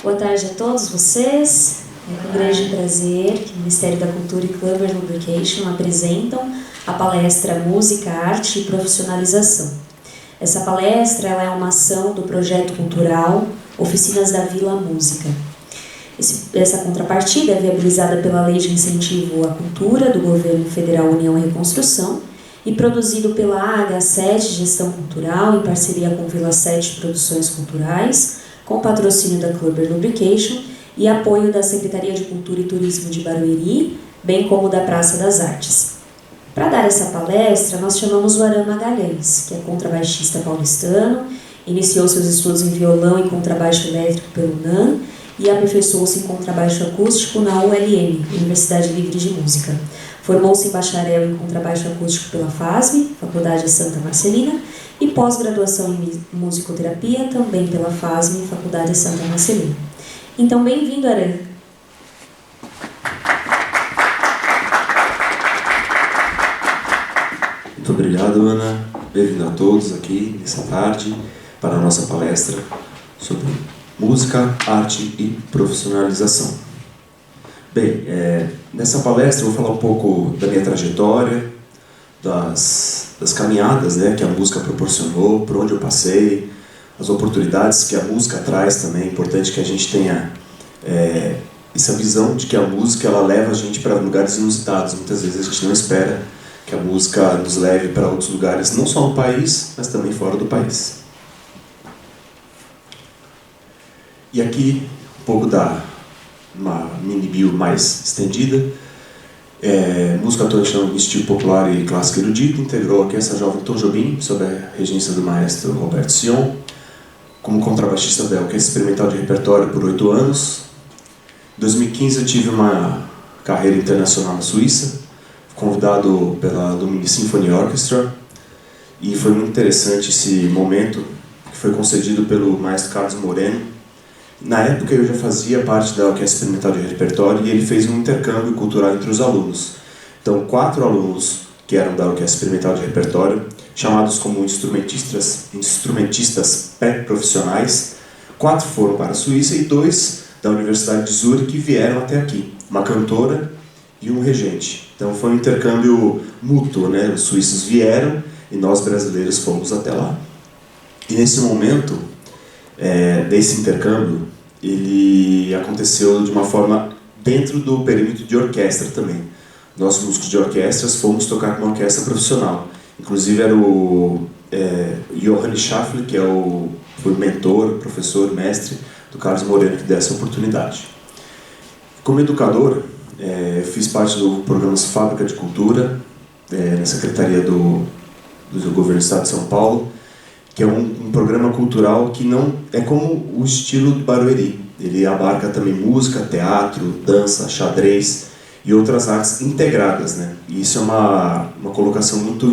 Boa tarde a todos vocês. É com grande prazer que o Ministério da Cultura e Clubber Lubrication apresentam a palestra Música, Arte e Profissionalização. Essa palestra ela é uma ação do projeto cultural Oficinas da Vila Música. Essa contrapartida é viabilizada pela Lei de Incentivo à Cultura do Governo Federal União e Reconstrução e produzido pela AH7 Gestão Cultural em parceria com Vila 7 Produções Culturais, com patrocínio da Clubber Lubrication e apoio da Secretaria de Cultura e Turismo de Barueri, bem como da Praça das Artes. Para dar essa palestra, nós chamamos o Aram Magalhães, que é contrabaixista paulistano, iniciou seus estudos em violão e contrabaixo elétrico pelo UNAM e aperfeiçoou-se em contrabaixo acústico na ULM, Universidade Livre de Música. Formou-se em bacharel em contrabaixo acústico pela FASM, Faculdade Santa Marcelina, e pós-graduação em musicoterapia também pela FASM, Faculdade Santa Marcelina. Então, bem-vindo, Aram. Muito obrigado, Ana. Bem-vindo a todos aqui nessa tarde para a nossa palestra sobre música, arte e profissionalização. Bem, nessa palestra eu vou falar um pouco da minha trajetória, das caminhadas, que a música proporcionou, por onde eu passei, as oportunidades que a música traz também. É importante que a gente tenha essa visão de que a música ela leva a gente para lugares inusitados. Muitas vezes a gente não espera que a música nos leve para outros lugares, não só no país, mas também fora do país. E aqui um pouco uma mini bio mais estendida. Música atuante no estilo popular e clássico erudito, integrou a Orquestra Jovem Tom Jobim, sob a regência do maestro Roberto Sion, como contrabaixista da Orquestra Experimental de Repertório por 8 anos. Em 2015 eu tive uma carreira internacional na Suíça, convidado pela Dominic Symphony Orchestra, e foi muito interessante esse momento que foi concedido pelo maestro Carlos Moreno. Na época eu já fazia parte da Orquestra Experimental de Repertório e ele fez um intercâmbio cultural entre os alunos. Então, 4 alunos que eram da Orquestra Experimental de Repertório, chamados como instrumentistas pré-profissionais, 4 foram para a Suíça e 2 da Universidade de Zurique vieram até aqui, uma cantora e um regente. Então foi um intercâmbio mútuo, Os suíços vieram e nós brasileiros fomos até lá. E nesse momento desse intercâmbio, ele aconteceu de uma forma dentro do perímetro de orquestra também. Nós, músicos de orquestras, fomos tocar com uma orquestra profissional. Inclusive era o Johann Schaffler, que foi o mentor, professor, mestre do Carlos Moreno, que deu essa oportunidade. Como educador, fiz parte do programa Fábrica de Cultura, na Secretaria do Governo do Estado de São Paulo, que é um programa cultural que não é como o estilo do Barueri. Ele abarca também música, teatro, dança, xadrez e outras artes integradas, E isso é uma colocação muito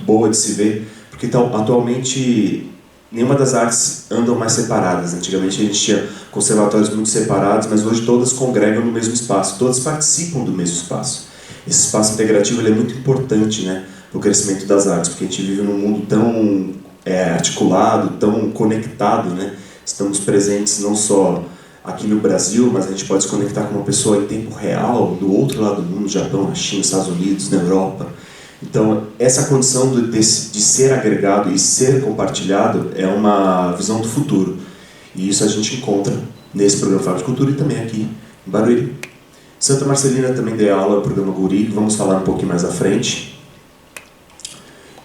boa de se ver, porque atualmente nenhuma das artes andam mais separadas. Antigamente a gente tinha conservatórios muito separados, mas hoje todas congregam no mesmo espaço, todas participam do mesmo espaço. Esse espaço integrativo ele é muito importante, para o crescimento das artes, porque a gente vive num mundo tão articulado, tão conectado, Estamos presentes não só aqui no Brasil, mas a gente pode se conectar com uma pessoa em tempo real, do outro lado do mundo, no Japão, na China, nos Estados Unidos, na Europa. Então, essa condição de ser agregado e ser compartilhado é uma visão do futuro. E isso a gente encontra nesse programa Fábrica de Cultura e também aqui em Barueri. Santa Marcelina também dei aula no programa Guri, que vamos falar um pouquinho mais à frente.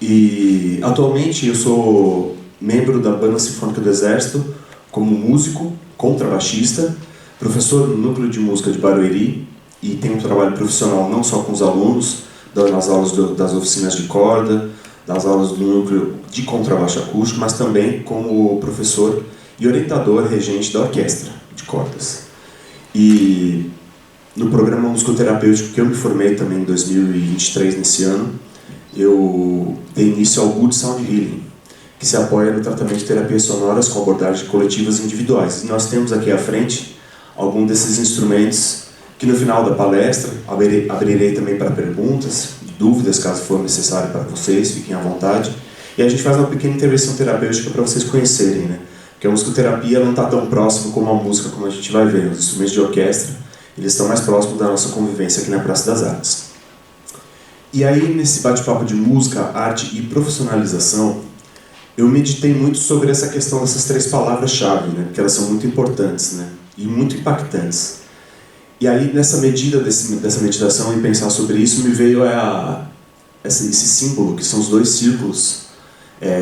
E atualmente eu sou membro da Banda Sinfônica do Exército, como músico, contrabaixista, professor no Núcleo de Música de Barueri e tenho um trabalho profissional não só com os alunos, dando as aulas das oficinas de corda, das aulas do núcleo de contrabaixo acústico, mas também como professor e orientador regente da orquestra de cordas. E no programa musicoterapêutico que eu me formei também em 2023, nesse ano, eu dei início ao Good Sound Healing, que se apoia no tratamento de terapias sonoras com abordagens coletivas e individuais. E nós temos aqui à frente algum desses instrumentos que no final da palestra abrirei também para perguntas, dúvidas, caso for necessário para vocês, fiquem à vontade. E a gente faz uma pequena intervenção terapêutica para vocês conhecerem, Porque a musicoterapia não está tão próximo como a música, como a gente vai ver. Os instrumentos de orquestra, eles estão mais próximos da nossa convivência aqui na Praça das Artes. E aí, nesse bate-papo de música, arte e profissionalização, eu meditei muito sobre essa questão dessas 3 palavras-chave, né? Porque elas são muito importantes, né? E muito impactantes. E aí, nessa medida dessa meditação e pensar sobre isso, me veio esse símbolo, que são os 2 círculos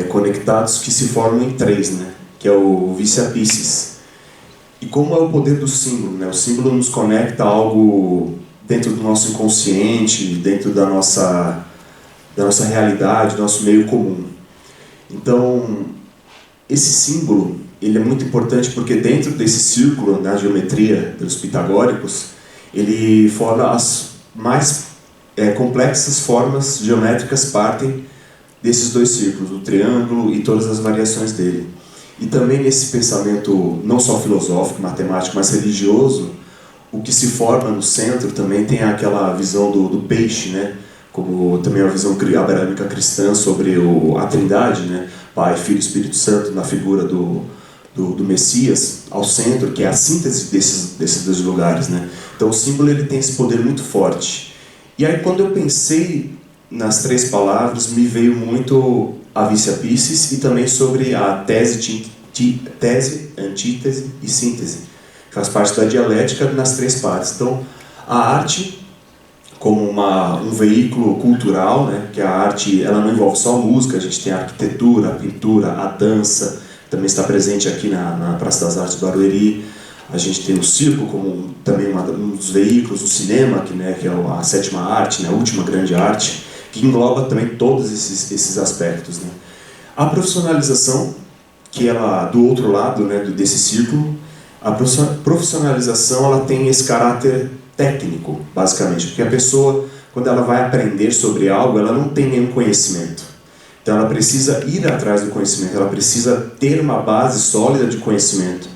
conectados que se formam em 3, né? Que é o Vicia Piscis. E como é o poder do símbolo, né? O símbolo nos conecta a algo dentro do nosso inconsciente, dentro da nossa realidade, do nosso meio comum. Então, esse símbolo, ele é muito importante porque dentro desse círculo, na geometria dos pitagóricos, ele forma as mais complexas formas geométricas partem desses 2 círculos, o triângulo e todas as variações dele. E também nesse pensamento não só filosófico, matemático, mas religioso, o que se forma no centro também tem aquela visão do peixe, né? Como também a visão abrâmica cristã sobre a Trindade, né? Pai, Filho e Espírito Santo na figura do Messias ao centro, que é a síntese desses 2 lugares, né? Então o símbolo ele tem esse poder muito forte. E aí quando eu pensei nas 3 palavras, me veio muito a Vicia Piscis e também sobre a tese, antítese e síntese. Faz parte da dialética nas 3 partes. Então, a arte, como um veículo cultural, né, que a arte ela não envolve só a música, a gente tem a arquitetura, a pintura, a dança, também está presente aqui na Praça das Artes do Barueri. A gente tem o circo como também um dos veículos, o cinema, que é a 7ª arte, né, a última grande arte, que engloba também todos esses aspectos, né. A profissionalização, que ela do outro lado, né, desse círculo, a profissionalização ela tem esse caráter técnico, basicamente, porque a pessoa, quando ela vai aprender sobre algo, ela não tem nenhum conhecimento. Então ela precisa ir atrás do conhecimento, ela precisa ter uma base sólida de conhecimento,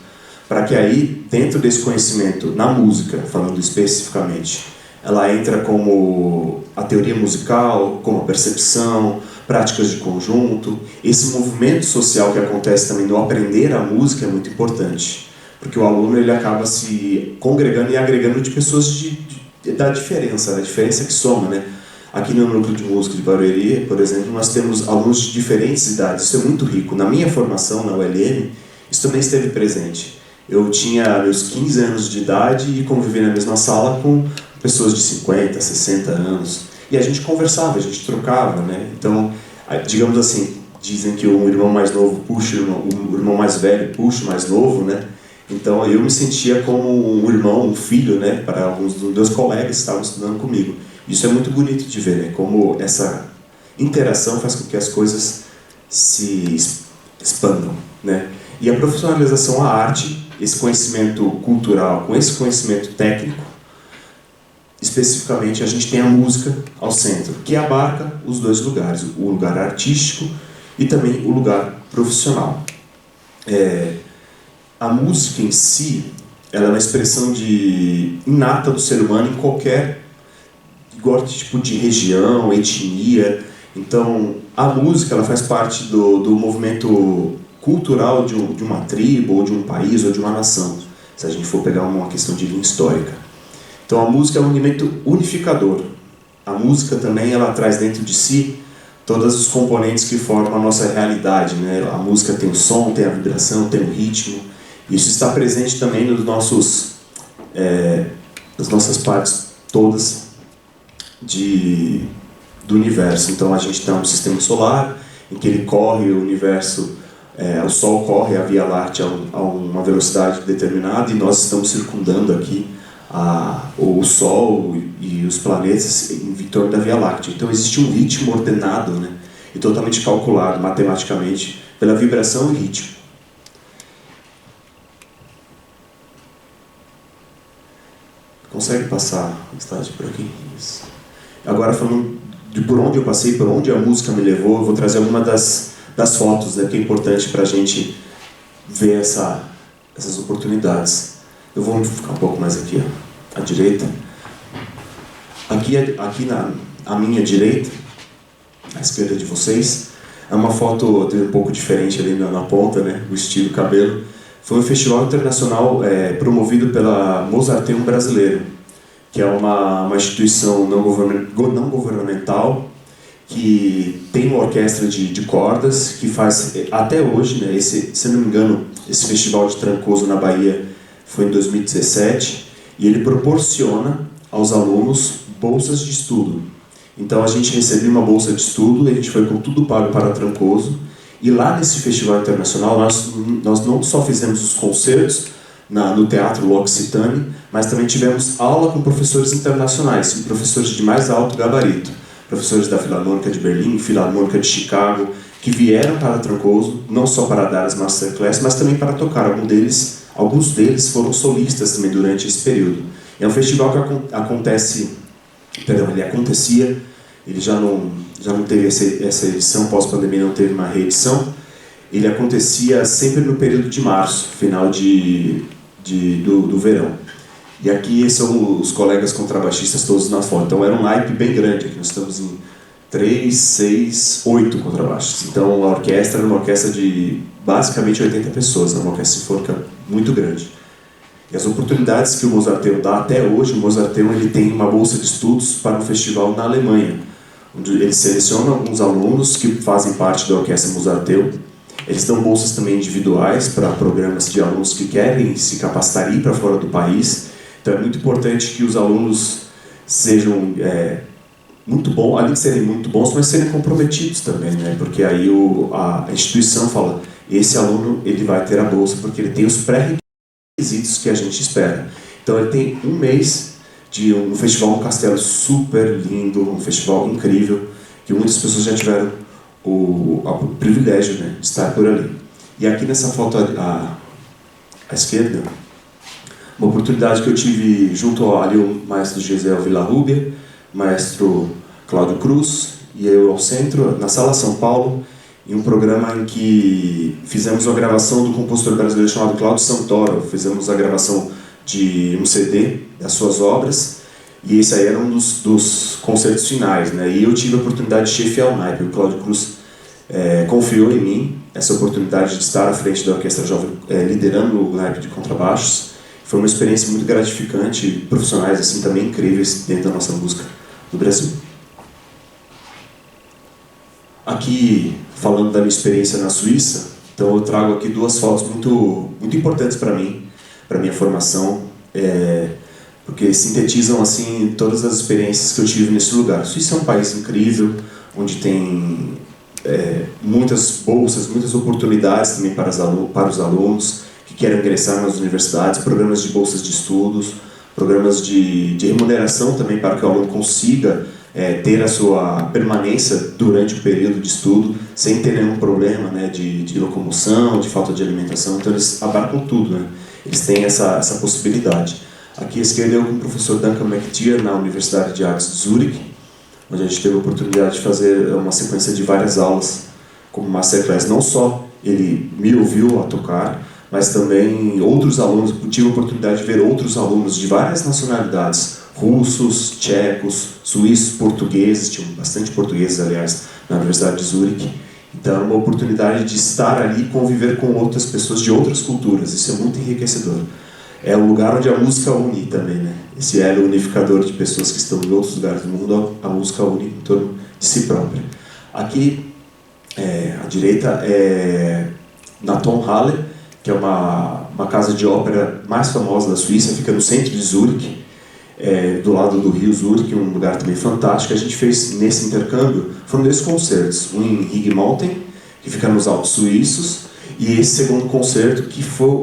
para que aí, dentro desse conhecimento, na música, falando especificamente, ela entra como a teoria musical, como a percepção, práticas de conjunto. Esse movimento social que acontece também no aprender a música é muito importante. Porque o aluno ele acaba se congregando e agregando de pessoas da diferença, a diferença que soma, né? Aqui no Núcleo de Música de Barueri, por exemplo, nós temos alunos de diferentes idades, isso é muito rico. Na minha formação, na ULM, isso também esteve presente. Eu tinha meus 15 anos de idade e convivi na mesma sala com pessoas de 50, 60 anos. E a gente conversava, a gente trocava, né? Então, digamos assim, dizem que um irmão mais novo puxa, o irmão mais velho puxa o mais novo, né? Então eu me sentia como um irmão, um filho, né, para alguns dos meus colegas que estavam estudando comigo. Isso é muito bonito de ver, né, como essa interação faz com que as coisas se expandam, né. E a profissionalização à arte, esse conhecimento cultural com esse conhecimento técnico, especificamente a gente tem a música ao centro, que abarca os 2 lugares, o lugar artístico e também o lugar profissional. A música em si, ela é uma expressão inata do ser humano em qualquer tipo de região, etnia. Então, a música ela faz parte do movimento cultural de uma tribo, ou de um país, ou de uma nação, se a gente for pegar uma questão de linha histórica. Então, a música é um elemento unificador. A música também ela traz dentro de si todos os componentes que formam a nossa realidade, né? A música tem o som, tem a vibração, tem o ritmo. Isso está presente também nas nossas partes todas do universo. Então a gente tem um sistema solar em que ele corre o universo, o Sol corre a Via Láctea a uma velocidade determinada e nós estamos circundando aqui o Sol e os planetas em torno da Via Láctea. Então existe um ritmo ordenado, né, e totalmente calculado matematicamente pela vibração e ritmo. Consegue passar o slide por aqui? Isso. Agora, falando de por onde eu passei, por onde a música me levou, eu vou trazer alguma das fotos, né, que é importante para a gente ver essas oportunidades. Eu vou ficar um pouco mais aqui, ó, à direita. Aqui à minha direita, à esquerda de vocês, É uma foto um pouco diferente ali na ponta, né? O estilo, o cabelo. Foi um festival internacional promovido pela Mozarteum Brasileiro, que é uma instituição não governamental que tem uma orquestra de cordas que faz até hoje, né? Se não me engano, esse festival de Trancoso na Bahia foi em 2017 e ele proporciona aos alunos bolsas de estudo. Então a gente recebeu uma bolsa de estudo, a gente foi com tudo pago para Trancoso, e lá nesse festival internacional nós não só fizemos os concertos no Teatro L'Occitane, mas também tivemos aula com professores internacionais, professores de mais alto gabarito, professores da Filarmônica de Berlim, Filarmônica de Chicago, que vieram para Trancoso, não só para dar as masterclass, mas também para tocar. Alguns deles foram solistas também durante esse período. É um festival que ele acontecia, ele já não teve essa edição, pós-pandemia não teve uma reedição, ele acontecia sempre no período de março, final do verão. E aqui são os colegas contrabaixistas todos na foto. Então era um naipe bem grande, aqui nós estamos em 3, 6, 8 contrabaixos. Então a orquestra era uma orquestra de basicamente 80 pessoas, uma orquestra sinfônica muito grande. E as oportunidades que o Mozarteum dá até hoje, o Mozarteum ele tem uma bolsa de estudos para um festival na Alemanha, onde eles selecionam alguns alunos que fazem parte da orquestra Mozarteum. Eles dão bolsas também individuais para programas de alunos que querem se capacitar e ir para fora do país. Então é muito importante que os alunos sejam muito bons, além de serem muito bons, mas serem comprometidos também, né? Porque aí a instituição fala, esse aluno ele vai ter a bolsa porque ele tem os pré-requisitos que a gente espera. Então ele tem um mês de um festival, um castelo super lindo, um festival incrível, que muitas pessoas já tiveram o privilégio, né, de estar por ali. E aqui nessa foto à esquerda, uma oportunidade que eu tive junto ali o maestro Gisele Villarrubia, maestro Cláudio Cruz e eu ao centro, na Sala São Paulo, em um programa em que fizemos uma gravação do compositor brasileiro chamado Cláudio Santoro. Fizemos a gravação de um CD das suas obras, e esse aí era um dos concertos finais, né? E eu tive a oportunidade de chefiar o naipe. O Cláudio Cruz confiou em mim essa oportunidade de estar à frente da Orquestra Jovem, liderando o naipe de contrabaixos. Foi uma experiência muito gratificante, profissionais assim também incríveis dentro da nossa música do Brasil. Aqui, falando da minha experiência na Suíça, então eu trago aqui duas fotos muito importantes para mim, para minha formação, porque sintetizam assim todas as experiências que eu tive nesse lugar. A Suíça é um país incrível, onde tem muitas bolsas, muitas oportunidades também para os alunos que querem ingressar nas universidades, programas de bolsas de estudos, programas de remuneração também para que o aluno consiga ter a sua permanência durante o período de estudo sem ter nenhum problema, né, de locomoção, de falta de alimentação. Então eles abarcam tudo, né? Eles têm essa possibilidade. Aqui à esquerda eu com o professor Duncan McTeer na Universidade de Artes de Zurique, onde a gente teve a oportunidade de fazer uma sequência de várias aulas como masterclass. Não só ele me ouviu a tocar, mas também outros alunos. Eu tive a oportunidade de ver outros alunos de várias nacionalidades, russos, tchecos, suíços, portugueses, tinham bastante portugueses, aliás, na Universidade de Zurique. Então, é uma oportunidade de estar ali e conviver com outras pessoas de outras culturas. Isso é muito enriquecedor. É um lugar onde a música une também, né? Esse elo unificador de pessoas que estão em outros lugares do mundo, a música une em torno de si própria. Aqui, à direita, é na Tonhalle, que é uma casa de ópera mais famosa da Suíça, fica no centro de Zurique, do lado do rio Zurique, um lugar também fantástico. A gente fez nesse intercâmbio, foram 2 concertos, um em High Mountain, que fica nos Alpes Suíços, e esse segundo concerto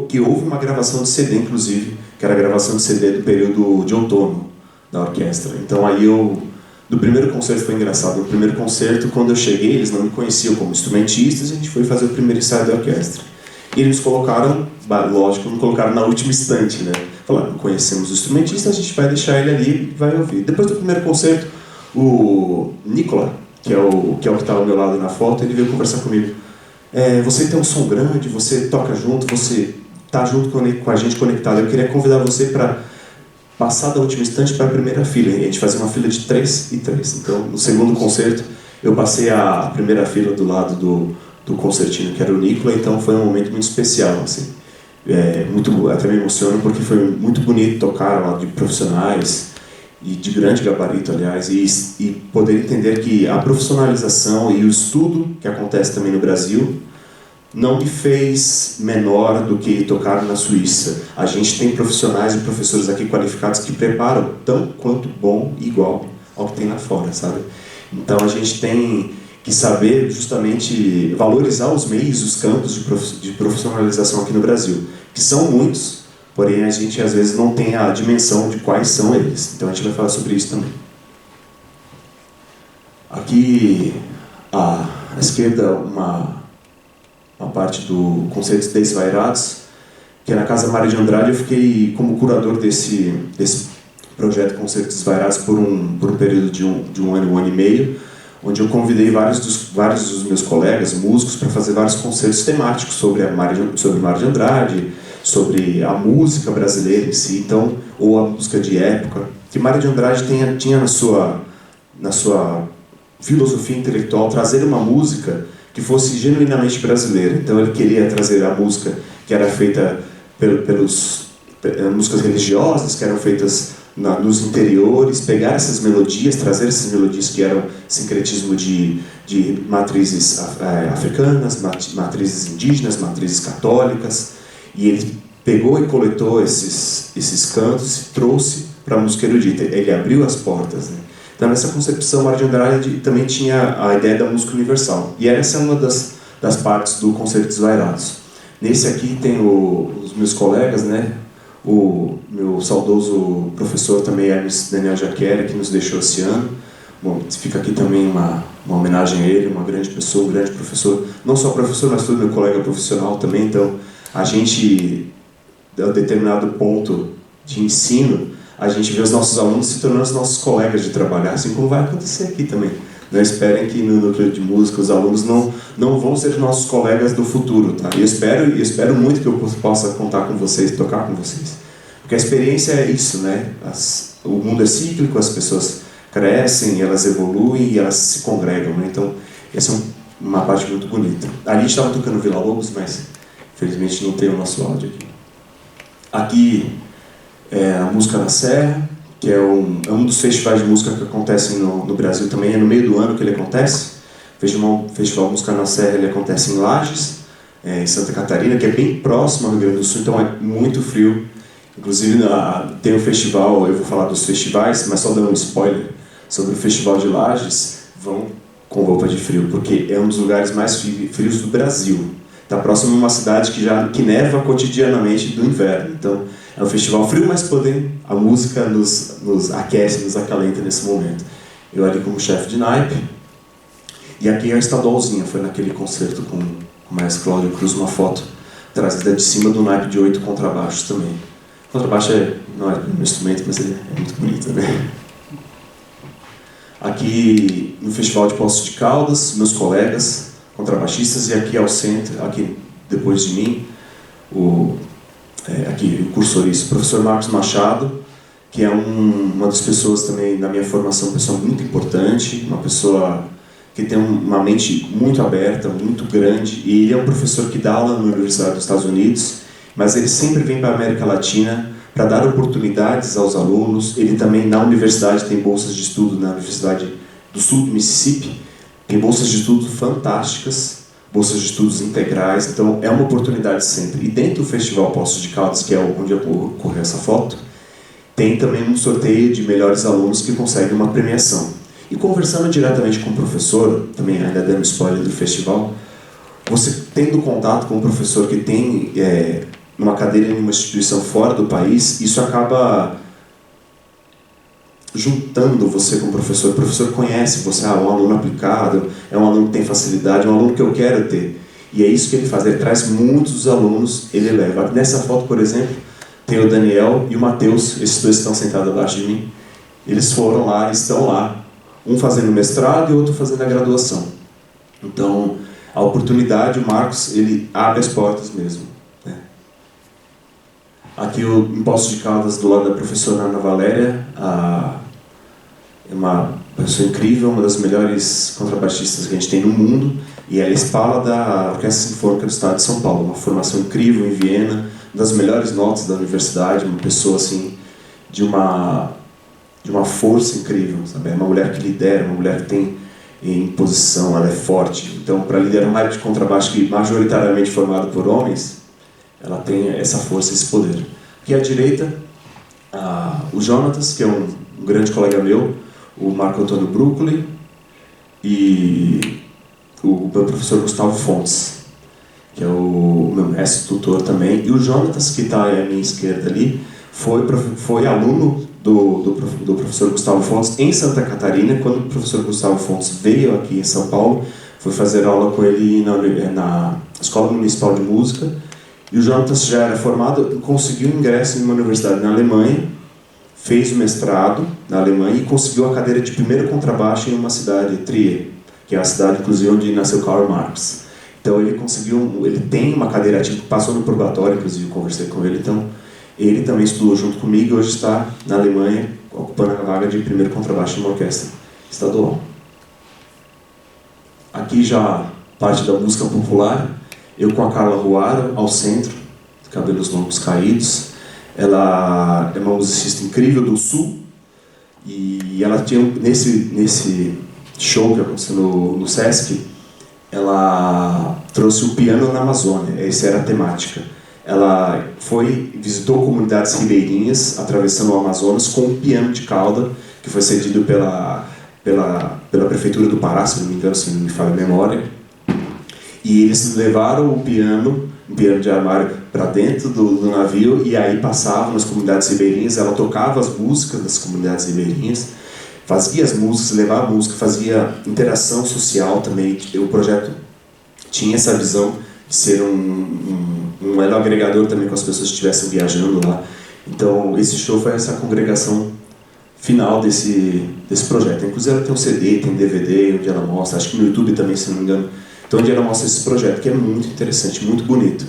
que houve uma gravação de CD, inclusive, que era a gravação de CD do período de outono da orquestra. Então aí do primeiro concerto foi engraçado. No primeiro concerto, quando eu cheguei, eles não me conheciam como instrumentistas, a gente foi fazer o primeiro ensaio da orquestra. E eles colocaram, lógico, não colocaram na última instante, né? Falaram, não conhecemos o instrumentista, a gente vai deixar ele ali e vai ouvir. Depois do primeiro concerto, o Nicola, que é o que está ao meu lado na foto, ele veio conversar comigo. Você tem um som grande, você toca junto, você está junto com a gente conectado. Eu queria convidar você para passar da última instante para a primeira fila. E a gente fazia uma fila de 3 e 3. Então, no segundo concerto, Eu passei a primeira fila do lado do concertino, que era o Nicola, então foi um momento muito especial, assim. Até me emociono porque foi muito bonito tocar lá de profissionais, e de grande gabarito, aliás, e poder entender que a profissionalização e o estudo que acontece também no Brasil não me fez menor do que tocar na Suíça. A gente tem profissionais e professores aqui qualificados que preparam tão quanto bom e igual ao que tem lá fora, sabe? Então a gente tem que saber justamente valorizar os meios, os campos de profissionalização aqui no Brasil, que são muitos, porém a gente às vezes não tem a dimensão de quais são eles. Então a gente vai falar sobre isso também. Aqui à esquerda uma parte do Concertos Desvairados, que é na Casa Mário de Andrade. Eu fiquei como curador desse projeto Concertos Desvairados por um período de um ano e meio, onde eu convidei vários dos meus colegas, músicos, para fazer vários concertos temáticos sobre Mário de Andrade, sobre a música brasileira em si, então, ou a música de época, que Mário de Andrade tinha na sua filosofia intelectual trazer uma música que fosse genuinamente brasileira. Então ele queria trazer a música que era feita pelas músicas religiosas, que eram feitas nos interiores, pegar essas melodias, trazer essas melodias que eram sincretismo de matrizes africanas, matrizes indígenas, matrizes católicas, e ele pegou e coletou esses cantos e trouxe para a música erudita. Ele abriu as portas, né? Então, nessa concepção, Mário de Andrade também tinha a ideia da música universal. E essa é uma das partes do Concertos Desvairados. Nesse aqui tem os meus colegas, né? O meu saudoso professor também, Hermes Daniel Jaquera, que nos deixou esse ano. Bom, fica aqui também uma homenagem a ele, uma grande pessoa, um grande professor. Não só professor, mas todo meu colega profissional também. Então, a gente, a determinado ponto de ensino, a gente vê os nossos alunos se tornando os nossos colegas de trabalhar, assim como vai acontecer aqui também. Não esperem que no núcleo de música os alunos não vão ser nossos colegas do futuro, tá? E eu espero muito que eu possa contar com vocês, tocar com vocês. Porque a experiência é isso, né? O mundo é cíclico, as pessoas crescem, elas evoluem e elas se congregam, né? Então, essa é uma parte muito bonita. Ali a gente estava tocando Vila Lobos, mas infelizmente não tem o nosso áudio aqui. Aqui é a Música na Serra, que é um dos festivais de música que acontecem no Brasil também. É no meio do ano que ele acontece. O Festival Música na Serra ele acontece em Lages, em Santa Catarina, que é bem próximo ao Rio Grande do Sul, então é muito frio. Inclusive tem um festival, eu vou falar dos festivais, mas só dando um spoiler sobre o Festival de Lages, vão com roupa de frio, porque é um dos lugares mais frios do Brasil. Está próximo a uma cidade que neva cotidianamente do inverno. Então, é um festival frio, mas porém a música nos aquece, nos acalenta nesse momento. Eu ali como chefe de naipe, e aqui é a estadualzinha, foi naquele concerto com o maestro Cláudio Cruz, uma foto trazida de cima do naipe de 8 contrabaixos também. O contrabaixo não é um instrumento, mas ele é muito bonito, né? Aqui no Festival de Poços de Caldas, meus colegas contrabaixistas, e aqui ao centro, aqui depois de mim, o cursorista, o professor Marcos Machado, que é uma das pessoas também da minha formação, uma pessoa muito importante, uma pessoa que tem uma mente muito aberta, muito grande, e ele é um professor que dá aula na Universidade dos Estados Unidos, mas ele sempre vem para a América Latina para dar oportunidades aos alunos. Ele também, na universidade, tem bolsas de estudo na Universidade do Sul do Mississippi, tem bolsas de estudo fantásticas, bolsas de estudos integrais, então é uma oportunidade sempre. E dentro do Festival Poços de Caldas, que é onde ocorreu essa foto, tem também um sorteio de melhores alunos que conseguem uma premiação. E conversando diretamente com o professor, também ainda dando spoiler do festival, você tendo contato com um professor que tem uma cadeira em uma instituição fora do país, isso acaba juntando você com o professor conhece você, um aluno aplicado, é um aluno que tem facilidade, é um aluno que eu quero ter. E é isso que ele faz, ele traz muitos alunos, ele leva. Nessa foto, por exemplo, tem o Daniel e o Matheus, esses dois estão sentados abaixo de mim. Eles foram lá, estão lá, um fazendo mestrado e outro fazendo a graduação. Então, a oportunidade, o Marcos, ele abre as portas mesmo. Né? Aqui em Poços de Caldas, do lado da professora Ana Valéria, é uma uma pessoa incrível, uma das melhores contrabaixistas que a gente tem no mundo, e ela espala da Orquestra Sinfônica do Estado de São Paulo, uma formação incrível em Viena, uma das melhores notas da universidade, uma pessoa assim de uma força incrível, sabe? É uma mulher que lidera, uma mulher que tem imposição, ela é forte. Então, para liderar uma área de contrabaixo que majoritariamente formado por homens, ela tem essa força, esse poder. Aqui à direita, o Jonatas, que é um grande colega meu, o Marco Antônio Bruccoli e o meu professor Gustavo Fontes, que é o meu mestre tutor também. E o Jonatas, que está à minha esquerda ali, foi aluno do professor Gustavo Fontes em Santa Catarina. Quando o professor Gustavo Fontes veio aqui em São Paulo, fui fazer aula com ele na Escola Municipal de Música. E o Jonatas já era formado, conseguiu ingresso em uma universidade na Alemanha, fez o mestrado na Alemanha e conseguiu a cadeira de primeiro contrabaixo em uma cidade, Trier, que é a cidade, inclusive, onde nasceu Karl Marx. Então ele tem uma cadeira, tipo, passou no purgatório, inclusive, conversei com ele, então ele também estudou junto comigo e hoje está na Alemanha, ocupando a vaga de primeiro contrabaixo em uma orquestra estadual. Aqui já parte da música popular, eu com a Carla Ruara, ao centro, cabelos longos caídos. Ela é uma musicista incrível do Sul, e ela tinha, nesse show que aconteceu no Sesc, ela trouxe o piano na Amazônia, essa era a temática. Ela visitou comunidades ribeirinhas, atravessando o Amazonas, com um piano de cauda, que foi cedido pela Prefeitura do Pará, se não me engano, se não me falha a memória. E eles levaram um piano de armário, para dentro do navio, e aí passavam nas comunidades ribeirinhas. Ela tocava as músicas das comunidades ribeirinhas, fazia as músicas, levava a música, fazia interação social também. O projeto tinha essa visão de ser um elo agregador também com as pessoas que estivessem viajando lá. Então, esse show foi essa congregação final desse projeto. Inclusive, ela tem um CD, tem DVD, onde ela mostra, acho que no YouTube também, se não me engano, então onde ela mostra esse projeto, que é muito interessante, muito bonito.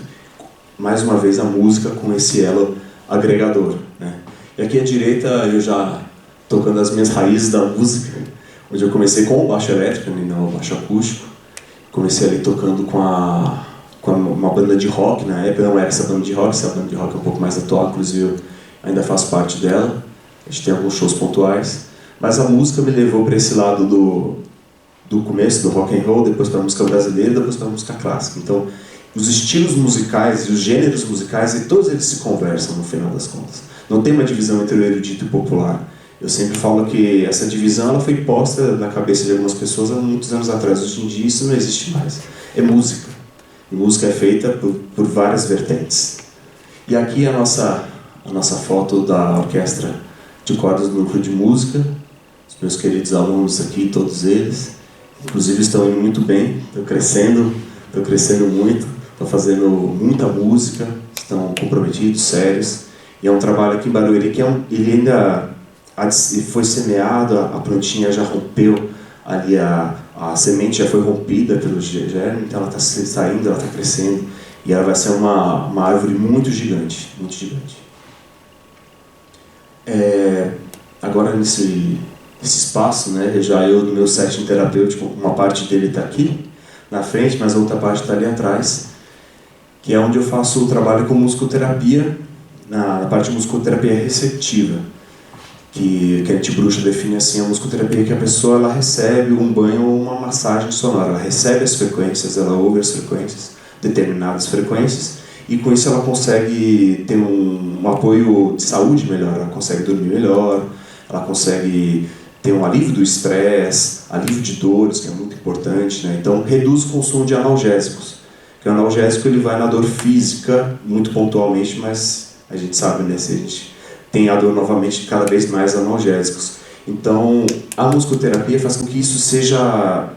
Mais uma vez, a música com esse elo agregador, né? E aqui à direita, eu já tocando as minhas raízes da música, onde eu comecei com o baixo elétrico, e não o baixo acústico. Comecei ali tocando com uma banda de rock, na época não era essa banda de rock, essa banda de rock é um pouco mais atual, inclusive eu ainda faço parte dela. A gente tem alguns shows pontuais, mas a música me levou para esse lado do começo, do rock and roll, depois para a música brasileira, depois para a música clássica. Então, os estilos musicais e os gêneros musicais, e todos eles se conversam no final das contas. Não tem uma divisão entre o erudito e o popular. Eu sempre falo que essa divisão ela foi posta na cabeça de algumas pessoas há muitos anos atrás. Hoje em dia isso não existe mais. É música. E música é feita por várias vertentes. E aqui a nossa foto da Orquestra de Cordas do Núcleo de Música. Os meus queridos alunos aqui, todos eles. Inclusive estão indo muito bem, estão crescendo muito, estão fazendo muita música, estão comprometidos, sérios. E é um trabalho aqui em Barueri que ele ainda foi semeado, a plantinha já rompeu, ali a semente já foi rompida pelo germe, então ela está saindo, ela está crescendo, e ela vai ser uma árvore muito gigante, muito gigante. Agora nesse espaço, né, já eu no meu setting terapêutico, uma parte dele está aqui na frente, mas a outra parte está ali atrás, que é onde eu faço o trabalho com musicoterapia, na parte de musicoterapia receptiva, que a Antibruxa define assim: a musicoterapia que a pessoa ela recebe um banho ou uma massagem sonora, ela recebe as frequências, ela ouve as frequências, determinadas frequências, e com isso ela consegue ter um apoio de saúde melhor, ela consegue dormir melhor, ela consegue ter um alívio do estresse, alívio de dores, que é muito importante, né? Então reduz o consumo de analgésicos, porque o analgésico ele vai na dor física muito pontualmente, mas a gente sabe, né, se a gente tem a dor novamente, cada vez mais analgésicos. Então a musicoterapia faz com que isso seja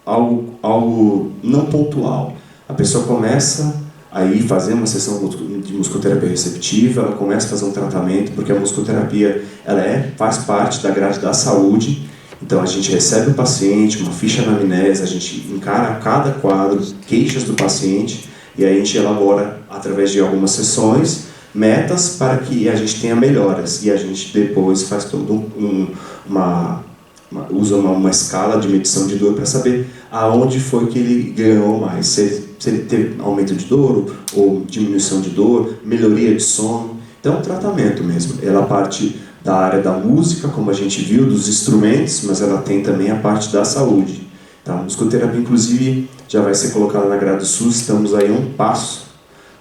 algo não pontual. A pessoa começa aí fazer uma sessão de musicoterapia receptiva, ela começa a fazer um tratamento, porque a musicoterapia ela faz parte da grade da saúde. Então a gente recebe o paciente, uma ficha anamnese, a gente encara cada quadro, queixas do paciente, e aí a gente elabora, através de algumas sessões, metas para que a gente tenha melhoras, e a gente depois faz todo usa uma escala de medição de dor para saber aonde foi que ele ganhou mais, se ele teve aumento de dor ou diminuição de dor, melhoria de sono. Então é um tratamento mesmo. Ela parte da área da música, como a gente viu, dos instrumentos, mas ela tem também a parte da saúde. Tá? A musicoterapia, inclusive, já vai ser colocada na grade do SUS, estamos aí a um passo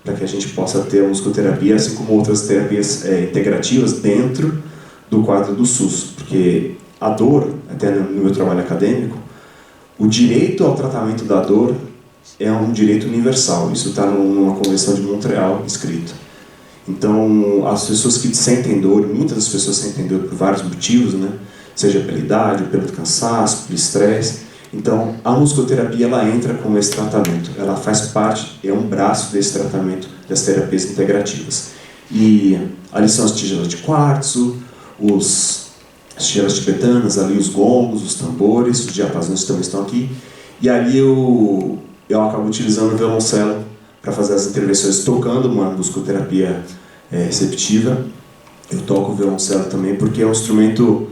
para que a gente possa ter a musicoterapia, assim como outras terapias integrativas dentro do quadro do SUS, porque a dor, até no meu trabalho acadêmico, o direito ao tratamento da dor é um direito universal. Isso está numa Convenção de Montreal escrito. Então, as pessoas que sentem dor, muitas das pessoas sentem dor por vários motivos, né? Seja pela idade, pelo cansaço, pelo estresse. Então, a musicoterapia ela entra com esse tratamento. Ela faz parte, é um braço desse tratamento das terapias integrativas. E ali são as tigelas de quartzo, as tigelas tibetanas, ali os gongos, os tambores, os diapasões também estão aqui. E ali eu acabo utilizando o violoncelo para fazer as intervenções, tocando uma musicoterapia receptiva. Eu toco o violoncelo também porque é um instrumento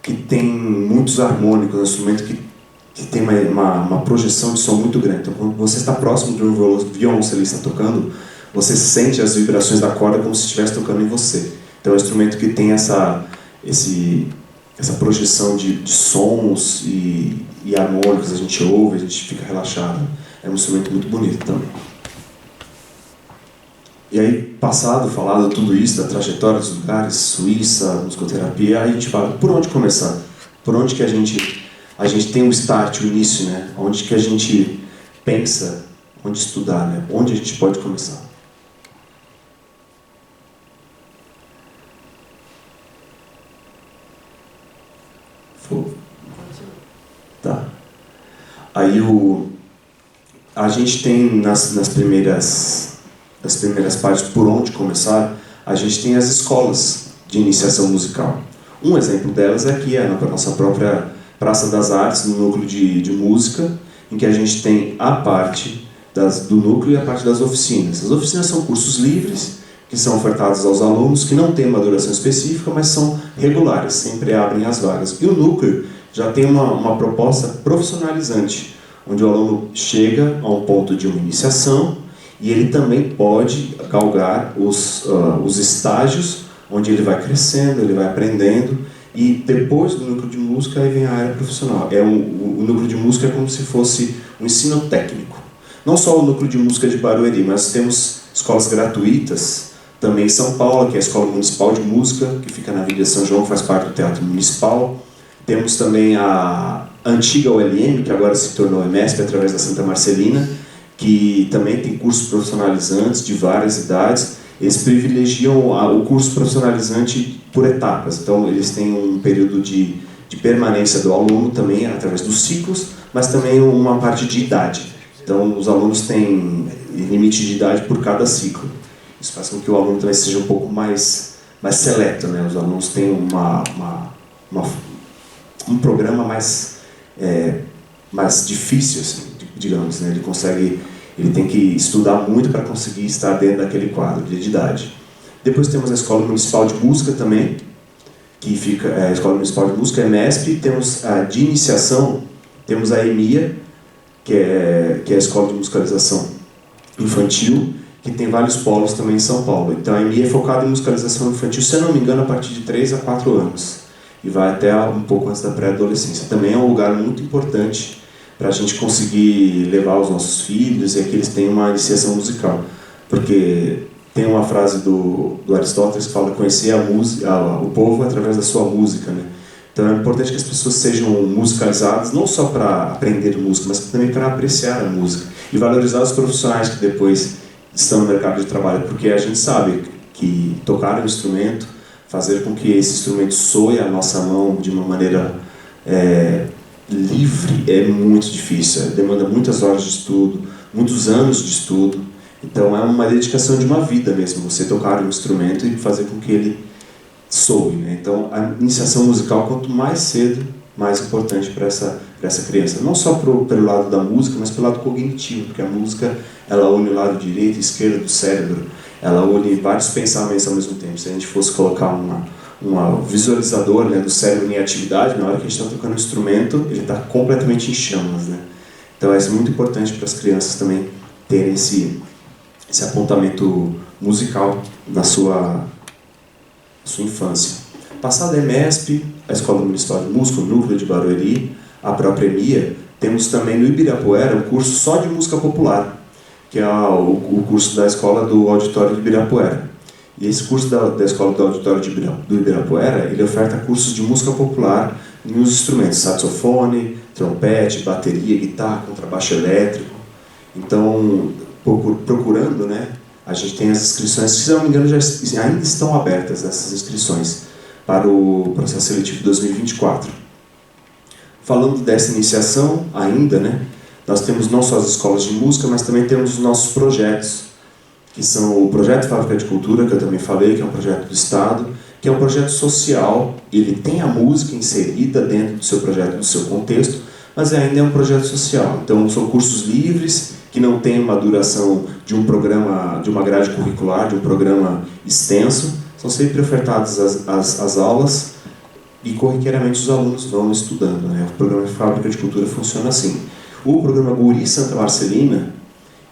que tem muitos harmônicos, é um instrumento que tem uma projeção de som muito grande. Então, quando você está próximo de um violoncelista tocando, você sente as vibrações da corda como se estivesse tocando em você. Então, é um instrumento que tem essa projeção de sons e harmônicos, a gente ouve, a gente fica relaxado. É um instrumento muito bonito também. E aí, falado tudo isso, da trajetória dos lugares, Suíça, musicoterapia, aí a gente fala, por onde começar? Por onde que a gente tem um start, o início, né? Onde que a gente pensa, onde estudar, né? Onde a gente pode começar? Tá. Aí a gente tem nas primeiras partes, por onde começar, a gente tem as escolas de iniciação musical. Um exemplo delas é aqui, na nossa própria Praça das Artes, no núcleo de música, em que a gente tem a parte do núcleo e a parte das oficinas. As oficinas são cursos livres, que são ofertados aos alunos, que não têm uma duração específica, mas são regulares, sempre abrem as vagas. E o núcleo já tem uma proposta profissionalizante, onde o aluno chega a um ponto de uma iniciação e ele também pode galgar os estágios, onde ele vai crescendo, ele vai aprendendo, e depois do núcleo de música aí vem a área profissional. O núcleo de música é como se fosse um ensino técnico. Não só o núcleo de música de Barueri, mas temos escolas gratuitas também em São Paulo, que é a Escola Municipal de Música, que fica na Avenida São João, que faz parte do Teatro Municipal. Temos também a antiga ULM, que agora se tornou EMESP, através da Santa Marcelina, que também tem cursos profissionalizantes de várias idades. Eles privilegiam o curso profissionalizante por etapas. Então, eles têm um período de permanência do aluno também, através dos ciclos, mas também uma parte de idade. Então, os alunos têm limite de idade por cada ciclo. Isso faz com que o aluno também seja um pouco mais seleto, né? Os alunos têm um programa mais difícil, assim, digamos, né? Ele tem que estudar muito para conseguir estar dentro daquele quadro de idade. Depois temos a Escola Municipal de Música também, que fica a Escola Municipal de Música, a EMESP. Temos a de iniciação, temos a EMIA, que é a Escola de Musicalização Infantil, que tem vários polos também em São Paulo. Então a EMIA é focada em musicalização infantil, se eu não me engano, a partir de 3 a 4 anos. E vai até um pouco antes da pré-adolescência. Também é um lugar muito importante para a gente conseguir levar os nossos filhos e que eles tenham uma iniciação musical. Porque tem uma frase do Aristóteles que fala conhecer o povo através da sua música, né? Então é importante que as pessoas sejam musicalizadas, não só para aprender música, mas também para apreciar a música. E valorizar os profissionais que depois estão no mercado de trabalho, porque a gente sabe que tocar um instrumento, fazer com que esse instrumento soe a nossa mão de uma maneira livre é muito difícil, demanda muitas horas de estudo, muitos anos de estudo. Então é uma dedicação de uma vida mesmo, você tocar um instrumento e fazer com que ele soe, né? Então a iniciação musical, quanto mais cedo, mais importante para essa criança. Não só pelo lado da música, mas pelo lado cognitivo, porque a música ela une o lado direito e esquerdo do cérebro, ela une vários pensamentos ao mesmo tempo. Se a gente fosse colocar visualizador, né, do cérebro em atividade. Na hora que a gente está tocando o instrumento, ele está completamente em chamas, né? Então é muito importante para as crianças também terem esse apontamento musical na sua infância. Passada a EMESP, a Escola Municipal de Música, o Núcleo de Barueri, a própria EMIA, temos também no Ibirapuera um curso só de música popular, que é o curso da Escola do Auditório de Ibirapuera. E esse curso da Escola do Auditório do Ibirapuera, ele oferta cursos de música popular nos instrumentos saxofone, trompete, bateria, guitarra, contrabaixo elétrico. Então, procurando, né, a gente tem as inscrições, se não me engano, ainda estão abertas essas inscrições para o processo seletivo de 2024. Falando dessa iniciação ainda, né, nós temos não só as escolas de música, mas também temos os nossos projetos, que são o Projeto Fábrica de Cultura, que eu também falei, que é um projeto do Estado, que é um projeto social. Ele tem a música inserida dentro do seu projeto, do seu contexto, mas ainda é um projeto social. Então, são cursos livres, que não têm uma duração de um programa, de uma grade curricular, de um programa extenso. São sempre ofertadas as aulas e corriqueiramente os alunos vão estudando, né? O programa de Fábrica de Cultura funciona assim. O programa Guri Santa Marcelina,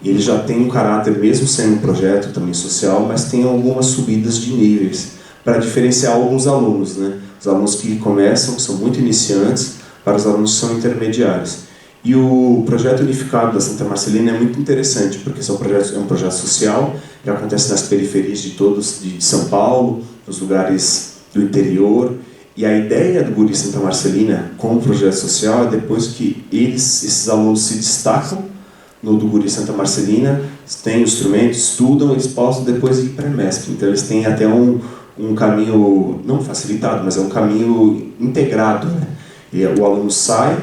ele já tem um caráter, mesmo sendo um projeto também social, mas tem algumas subidas de níveis para diferenciar alguns alunos, né? Os alunos que começam, que são muito iniciantes, para os alunos que são intermediários. E o projeto unificado da Santa Marcelina é muito interessante, porque é um projeto social que acontece nas periferias de São Paulo, nos lugares do interior. E a ideia do Guri Santa Marcelina como projeto social é depois que esses alunos se destacam no do Guri Santa Marcelina, têm o instrumento, estudam, eles possam depois ir para a EMESP. Então eles têm até um caminho, não facilitado, mas é um caminho integrado, né? E o aluno sai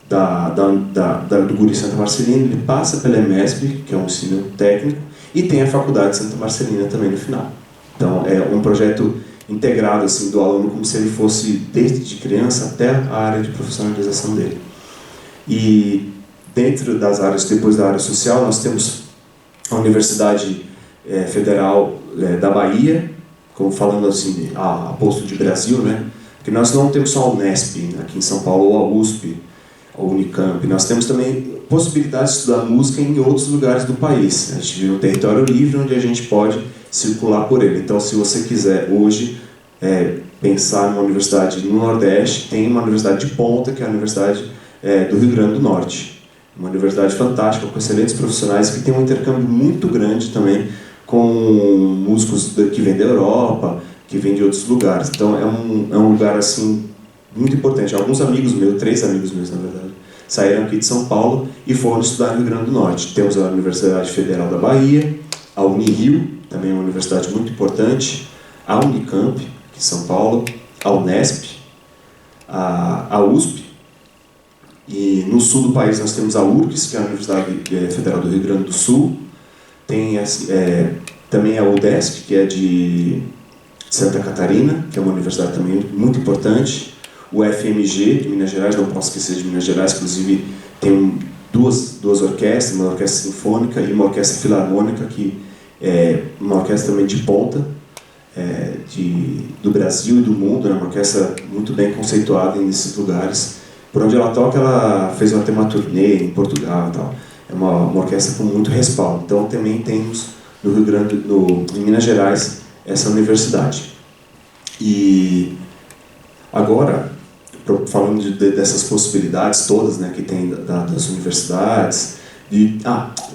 do Guri Santa Marcelina, ele passa pela EMESP, que é um ensino técnico, e tem a Faculdade Santa Marcelina também no final. Então é um projeto integrado assim, do aluno, como se ele fosse desde criança até a área de profissionalização dele. E dentro das áreas, depois da área social, nós temos a Universidade Federal da Bahia, como falando assim, a posto de Brasil, né? Porque nós não temos só a Unesp aqui em São Paulo, ou a USP, ou a Unicamp. Nós temos também possibilidade de estudar música em outros lugares do país. A gente vive um território livre onde a gente pode circular por ele. Então, se você quiser hoje pensar numa universidade no Nordeste, tem uma universidade de ponta, que é a Universidade do Rio Grande do Norte. Uma universidade fantástica, com excelentes profissionais, que tem um intercâmbio muito grande também com músicos que vêm da Europa, que vêm de outros lugares. Então, é um lugar assim muito importante. Alguns amigos meus, 3 amigos meus, na verdade, saíram aqui de São Paulo e foram estudar no Rio Grande do Norte. Temos a Universidade Federal da Bahia, a Unirio, também é uma universidade muito importante, a Unicamp, aqui em São Paulo, a Unesp, a USP, e no sul do país nós temos a URGS, que é a Universidade Federal do Rio Grande do Sul, tem também a UDESC, que é de Santa Catarina, que é uma universidade também muito importante, o FMG de Minas Gerais, não posso esquecer de Minas Gerais, inclusive tem duas orquestras, uma orquestra sinfônica e uma orquestra filarmônica, que é uma orquestra também de ponta do Brasil e do mundo, né? Uma orquestra muito bem conceituada nesses lugares. Por onde ela toca, ela fez até uma turnê em Portugal e tal. É uma orquestra com muito respaldo. Então também temos no Rio Grande, em Minas Gerais, essa universidade. E agora, falando dessas possibilidades todas, né, que tem das universidades,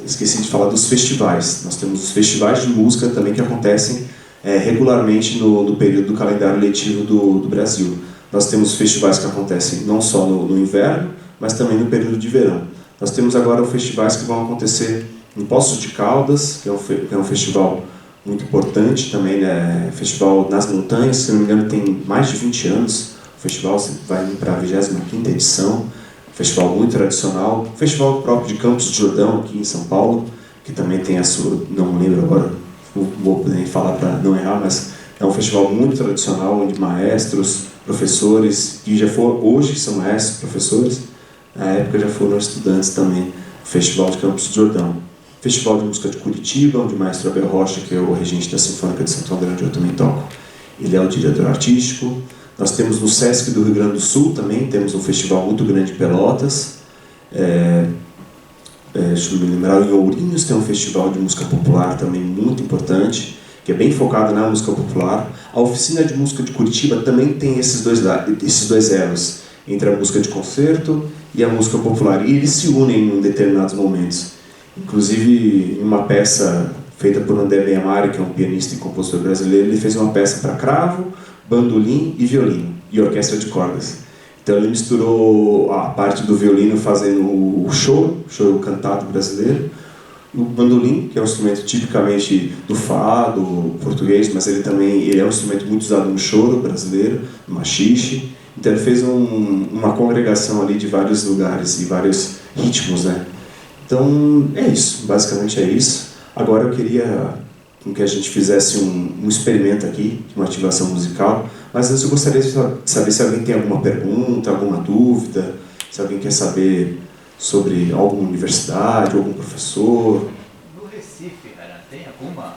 esqueci de falar dos festivais. Nós temos os festivais de música também que acontecem regularmente no período do calendário letivo do Brasil. Nós temos festivais que acontecem não só no inverno, mas também no período de verão. Nós temos agora festivais que vão acontecer em Poços de Caldas, que é um festival muito importante também, né? Festival nas montanhas, se não me engano tem mais de 20 anos. O festival vai para a 25ª edição, festival muito tradicional. O festival próprio de Campos do Jordão, aqui em São Paulo, que também tem a sua, não me lembro agora, vou poder falar para não errar, mas é um festival muito tradicional, onde maestros, professores, que já foram, hoje são maestros, professores, na época já foram estudantes também, o Festival de Campos do Jordão. Festival de Música de Curitiba, onde o maestro Abel Rocha, que é o regente da Sinfônica de Santo André, onde eu também toco, ele é o diretor artístico. Nós temos no Sesc do Rio Grande do Sul também, temos um festival muito grande em Pelotas. Deixa eu me lembrar, em Ourinhos tem um festival de música popular também muito importante, que é bem focado na música popular. A Oficina de Música de Curitiba também tem esses dois elos, entre a música de concerto e a música popular, e eles se unem em determinados momentos. Inclusive, em uma peça feita por André Meamari, que é um pianista e compositor brasileiro, ele fez uma peça para cravo, bandolim e violino, e orquestra de cordas. Então ele misturou a parte do violino fazendo o choro cantado brasileiro, e o bandolim, que é um instrumento tipicamente do fado português, mas ele é um instrumento muito usado no choro brasileiro, no machixe. Então ele fez uma congregação ali de vários lugares e vários ritmos, né? Então é isso, basicamente é isso. Agora eu queria que a gente fizesse um experimento aqui, uma ativação musical, mas antes eu gostaria de saber se alguém tem alguma pergunta, alguma dúvida, se alguém quer saber sobre alguma universidade, algum professor. No Recife, tem alguma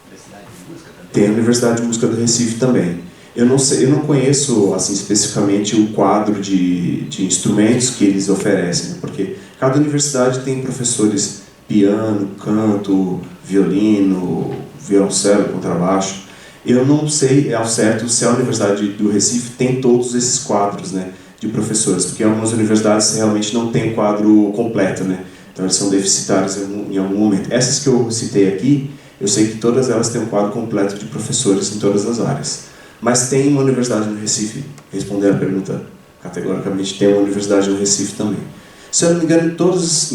universidade de música também? Tem a Universidade de Música do Recife também. Eu não conheço assim, especificamente o quadro de instrumentos que eles oferecem, né? Porque cada universidade tem professores piano, canto, violino, violoncelo, contrabaixo. Eu não sei ao certo se a Universidade do Recife tem todos esses quadros, né, de professores, porque algumas universidades realmente não têm o quadro completo, né? Então eles são deficitários em algum momento. Essas que eu citei aqui, eu sei que todas elas têm um quadro completo de professores em todas as áreas. Mas tem uma universidade no Recife, respondendo a pergunta categoricamente, tem uma universidade no Recife também. Se eu não me engano, em todos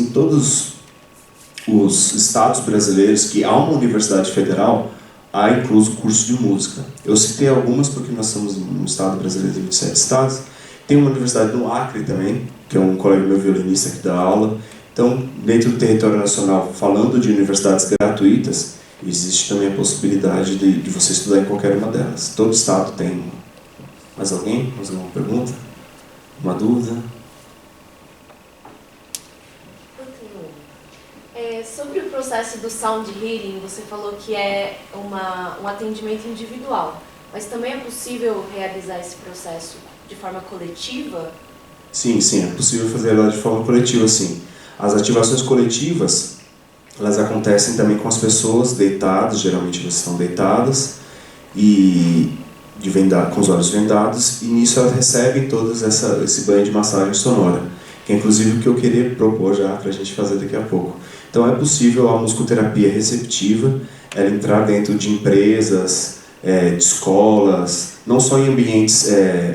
os estados brasileiros que há uma universidade federal, há incluso curso de música. Eu citei algumas porque nós somos um estado brasileiro de 27 estados. Tem uma universidade no Acre também, que é um colega meu violinista que dá aula. Então, dentro do território nacional, falando de universidades gratuitas, existe também a possibilidade de você estudar em qualquer uma delas. Todo estado tem uma. Mais alguém? Mais alguma pergunta? Uma dúvida? Sobre o processo do sound healing, você falou que é um atendimento individual, mas também é possível realizar esse processo de forma coletiva? Sim, é possível fazer ela de forma coletiva, sim. As ativações coletivas, elas acontecem também com as pessoas deitadas, geralmente elas estão deitadas, com os olhos vendados, e nisso elas recebem todo esse banho de massagem sonora, que é inclusive o que eu queria propor já para a gente fazer daqui a pouco. Então é possível a musicoterapia receptiva, ela entrar dentro de empresas, de escolas, não só em ambientes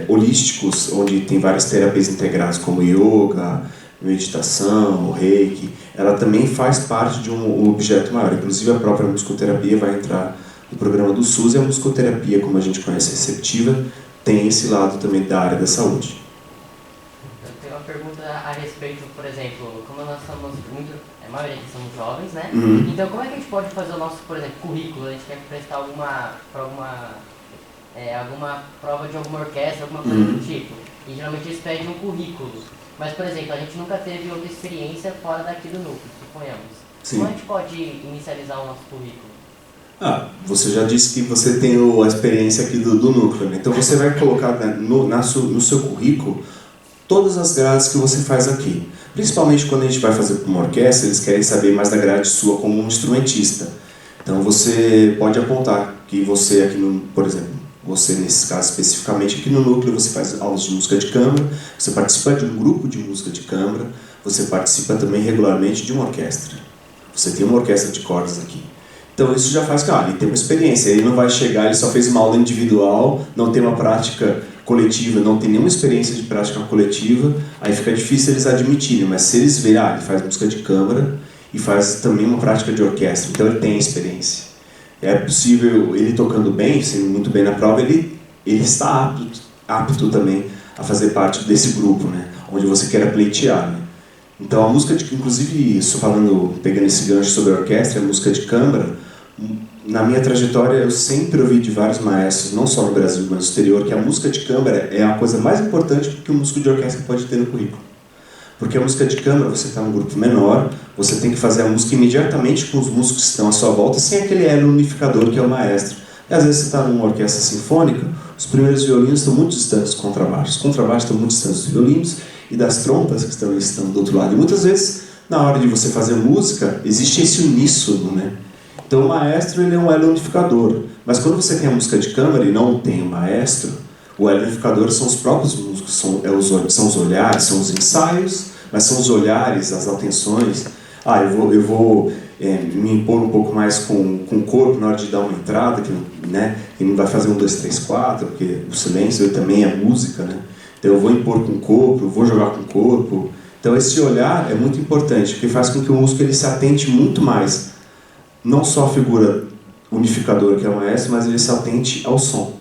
holísticos, onde tem várias terapias integradas como yoga, meditação, reiki. Ela também faz parte de um objeto maior. Inclusive a própria musicoterapia vai entrar no programa do SUS, e a musicoterapia, como a gente conhece, receptiva, tem esse lado também da área da saúde. Eu tenho uma pergunta a respeito, por exemplo, como nós somos a maioria aqui somos jovens, né? Uhum. Então como é que a gente pode fazer o nosso, por exemplo, currículo? A gente quer prestar alguma prova de alguma orquestra, alguma coisa do tipo. E geralmente eles pedem um currículo. Mas, por exemplo, a gente nunca teve outra experiência fora daqui do núcleo, suponhamos. Sim. Como a gente pode inicializar o nosso currículo? Você já disse que você tem a experiência aqui do núcleo, né? Então você vai colocar no seu currículo todas as grades que você faz aqui. Principalmente quando a gente vai fazer para uma orquestra, eles querem saber mais da grade sua como um instrumentista. Então você pode apontar que você aqui, por exemplo, você nesse caso especificamente aqui no núcleo, você faz aulas de música de câmara, você participa de um grupo de música de câmara, você participa também regularmente de uma orquestra. Você tem uma orquestra de cordas aqui. Então isso já faz que ele tem uma experiência, ele não vai chegar, ele só fez uma aula individual, não tem uma prática coletiva, não tem nenhuma experiência de prática coletiva, aí fica difícil eles admitirem, mas se eles verem, ele faz música de câmara e faz também uma prática de orquestra, então ele tem experiência. É possível, ele tocando bem, sendo muito bem na prova, ele está apto também a fazer parte desse grupo, né, onde você quer pleitear, né. Então a música, inclusive, pegando esse gancho sobre a orquestra, a música de câmara, na minha trajetória eu sempre ouvi de vários maestros, não só no Brasil, mas no exterior, que a música de câmara é a coisa mais importante que um músico de orquestra pode ter no currículo. Porque a música de câmara, você está num grupo menor, você tem que fazer a música imediatamente com os músicos que estão à sua volta, sem aquele elo unificador que é o maestro. E às vezes você está numa orquestra sinfônica, os primeiros violinos estão muito distantes dos contrabaixos, os contrabaixos estão muito distantes dos violinos e das trompas que estão do outro lado. E muitas vezes, na hora de você fazer música, existe esse uníssono, né? Então o maestro ele é um elo unificador, mas quando você tem a música de câmara e não tem o maestro, o elo unificador são os próprios músicos, são os olhares, são os ensaios, mas são os olhares, as atenções. Eu vou me impor um pouco mais com o corpo na hora de dar uma entrada, que não vai fazer 1, 2, 3, 4, porque o silêncio também é música, né? Então eu vou impor com o corpo, eu vou jogar com o corpo. Então esse olhar é muito importante, porque faz com que o músico ele se atente muito mais, não só à figura unificadora que é o maestro, mas ele se atente ao som.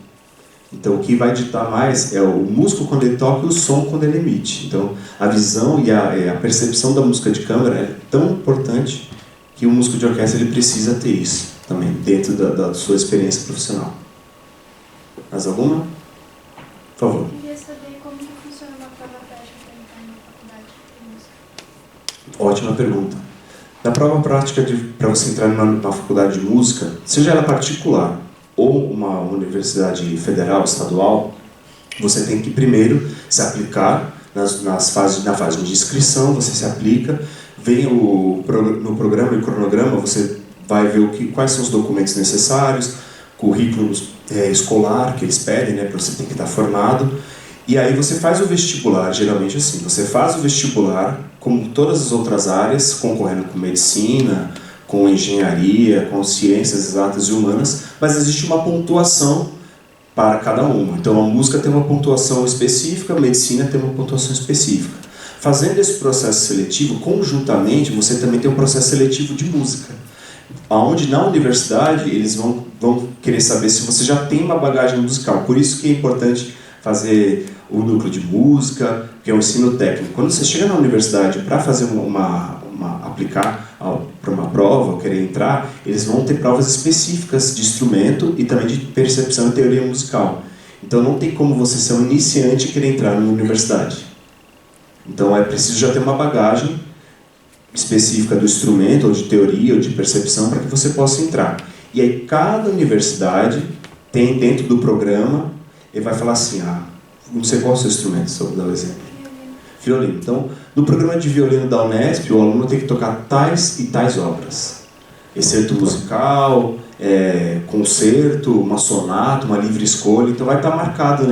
Então o que vai ditar mais é o músico quando ele toca e o som quando ele emite. Então a visão e a percepção da música de câmara é tão importante que o músico de orquestra ele precisa ter isso também, dentro da sua experiência profissional. Mais alguma? Por favor. Eu queria saber como que funciona uma prova prática para entrar na faculdade de música. Ótima pergunta. Na prova prática para você entrar na faculdade de música, seja ela particular ou uma universidade federal, estadual, você tem que primeiro se aplicar na fase de inscrição, você se aplica, vem no programa e cronograma, você vai ver quais são os documentos necessários, currículo escolar que eles pedem, né, para você ter que estar formado, e aí você faz o vestibular, geralmente assim, você faz o vestibular, como todas as outras áreas, concorrendo com medicina, com engenharia, com ciências exatas e humanas, mas existe uma pontuação para cada uma. Então a música tem uma pontuação específica, a medicina tem uma pontuação específica. Fazendo esse processo seletivo, conjuntamente, você também tem um processo seletivo de música, onde na universidade eles vão querer saber se você já tem uma bagagem musical. Por isso que é importante fazer o núcleo de música, que é o ensino técnico. Quando você chega na universidade para fazer aplicar para uma prova, ou querer entrar, eles vão ter provas específicas de instrumento e também de percepção e teoria musical. Então não tem como você ser um iniciante e querer entrar numa universidade. Então é preciso já ter uma bagagem específica do instrumento, ou de teoria, ou de percepção, para que você possa entrar. E aí cada universidade tem dentro do programa, ele vai falar assim, não sei qual é o seu instrumento, só vou dar um exemplo. Violino. Então, no programa de violino da Unesp, o aluno tem que tocar tais e tais obras. Excerto musical, concerto, uma sonata, uma livre escolha. Então vai estar marcado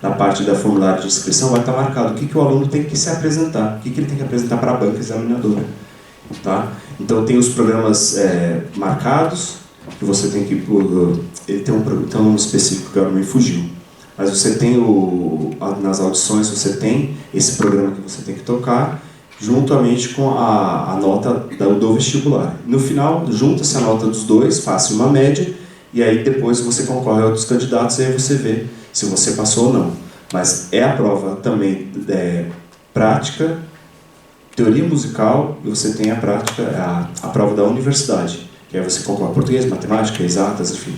na parte da formulário de inscrição, vai estar marcado o que o aluno tem que se apresentar, o que ele tem que apresentar para a banca examinadora. Tá? Então tem os programas marcados, que você tem que... Ele tem um nome específico que agora me fugiu. Mas você tem nas audições, você tem esse programa que você tem que tocar, juntamente com a nota do vestibular. No final, junta-se a nota dos dois, faça uma média, e aí depois você concorre a outros candidatos, e aí você vê se você passou ou não. Mas é a prova também prática, teoria musical, e você tem a prática, a prova da universidade, que aí você concorre a português, matemática, exatas, enfim,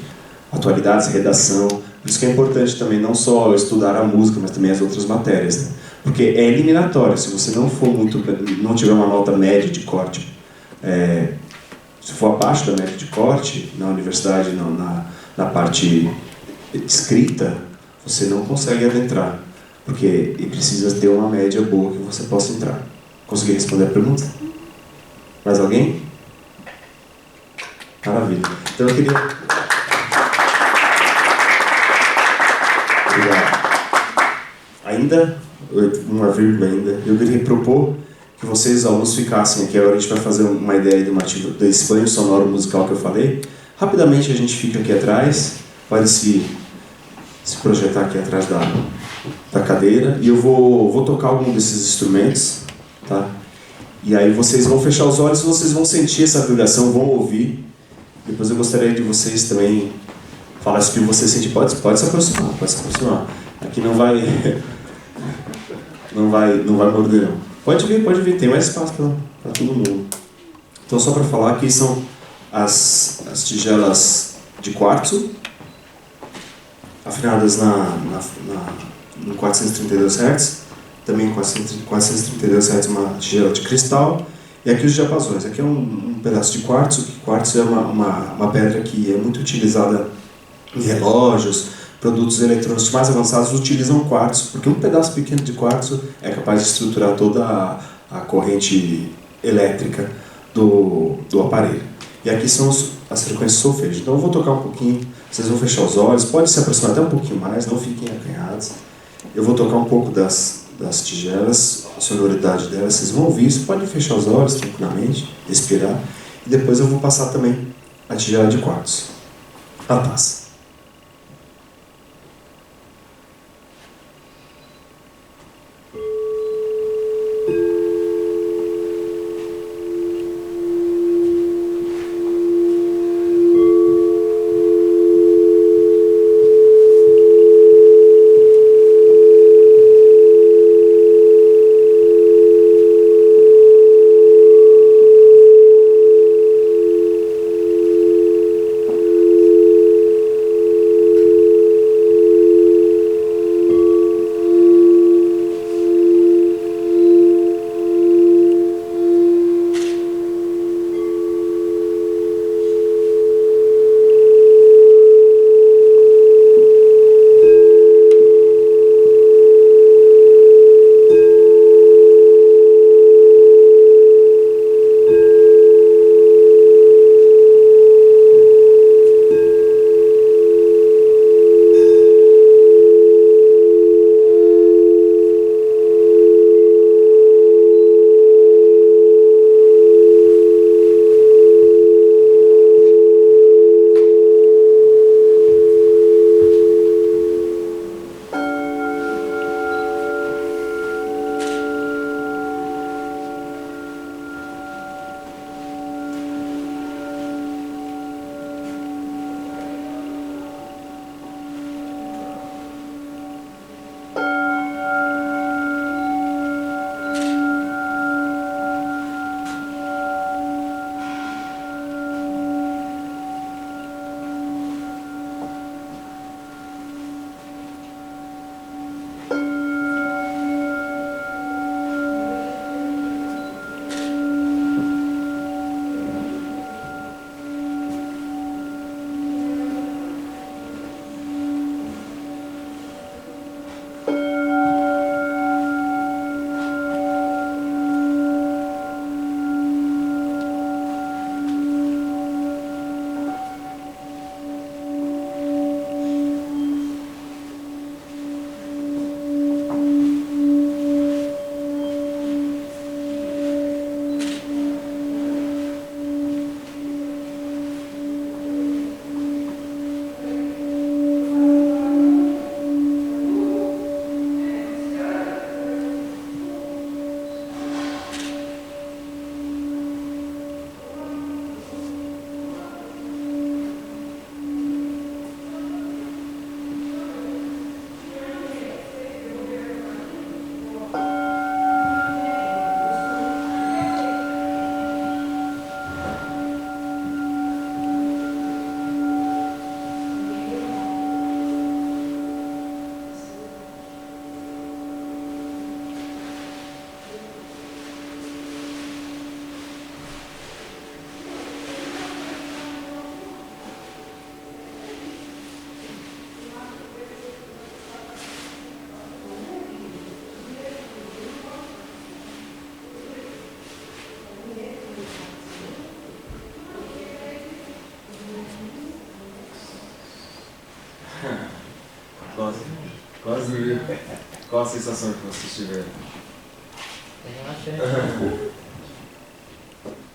atualidades, redação. Por isso que é importante também não só estudar a música, mas também as outras matérias, né? Porque é eliminatório. Se você não tiver uma nota média de corte, se for abaixo da média de corte na universidade, na parte escrita, você não consegue adentrar, porque precisa ter uma média boa que você possa entrar. Consegui responder a pergunta? Mais alguém? Maravilha. Então eu queria... Ainda, uma vírgula ainda, eu queria propor que vocês, alunos, ficassem aqui. Agora a gente vai fazer uma ideia desse banho sonoro musical que eu falei. Rapidamente a gente fica aqui atrás, pode se projetar aqui atrás da cadeira, e eu vou tocar algum desses instrumentos, tá? E aí vocês vão fechar os olhos e vocês vão sentir essa vibração, vão ouvir. Depois eu gostaria de vocês também falar o que você sente. Pode se aproximar. Aqui não vai morder, não. Pode vir, tem mais espaço para todo mundo. Então, só para falar, aqui são as tigelas de quartzo, afinadas no 432 Hz, também em 432 Hz uma tigela de cristal, e aqui os diapasões. Aqui é um pedaço de quartzo, que quartzo é uma pedra que é muito utilizada em relógios, produtos eletrônicos mais avançados utilizam quartzo, porque um pedaço pequeno de quartzo é capaz de estruturar toda a corrente elétrica do aparelho. E aqui são as frequências solfejo. Então eu vou tocar um pouquinho, vocês vão fechar os olhos, pode se aproximar até um pouquinho mais, não fiquem acanhados. Eu vou tocar um pouco das tigelas, a sonoridade delas, vocês vão ouvir isso, podem fechar os olhos tranquilamente, respirar, e depois eu vou passar também a tigela de quartzo, a taça. Qual a sensação que vocês tiveram?